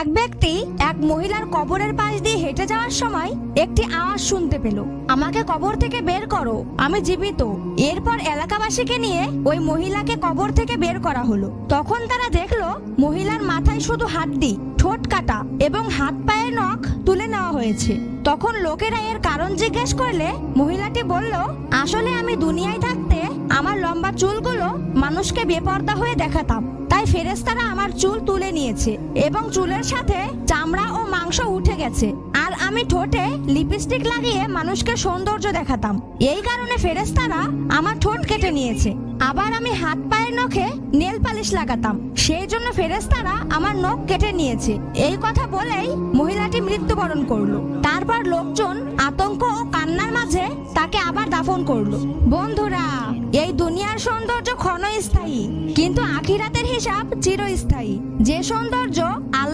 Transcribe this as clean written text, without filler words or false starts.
এক ব্যক্তি এক মহিলার কবরের পাশ দিয়ে হেঁটে যাওয়ার সময় একটি আওয়াজ শুনতে পেল, আমাকে কবর থেকে বের করো, আমি জীবিত। এরপর এলাকাবাসীকে নিয়ে ওই মহিলাকে কবর থেকে বের করা হলো। তখন তারা দেখলো মহিলার মাথায় শুধু হাড্ডি, ঠোঁট কাটা এবং হাত পায়ের নখ তুলে নেওয়া হয়েছে। তখন লোকেরা এর কারণ জিজ্ঞেস করলে মহিলাটি বলল, আসলে আমি দুনিয়ায় থাকতে আমার লম্বা চুলগুলো মানুষকে বেপরদা হয়ে দেখাতাম, তাই ফেরেশতারা আমার চুল তুলে নিয়েছে এবং চুলের সাথে চামড়া ও মাংস উঠে গেছে। আর আমি ঠোঁটে লিপস্টিক লাগিয়ে মানুষকে সৌন্দর্য দেখাতাম, এই কারণে ফেরেশতারা আমার ঠোঁট কেটে নিয়েছে। আবার আমি হাত পায়ের নখে নেল পালিশ লাগাতাম, সেই জন্য ফেরেশতারা আমার নখ কেটে নিয়েছে। এই কথা বলেই মহিলাটি মৃত্যুবরণ করলো। তারপর লোকজন আতঙ্ক ও কান্নার মাঝে তাকে আবার দাফন করলো। বন্ধুরা, এই দুনিয়ার সৌন্দর্য ক্ষণস্থায়ী, কিন্তু আখিরাতের হিসাব চিরস্থায়ী। যে সৌন্দর্য আল্লাহ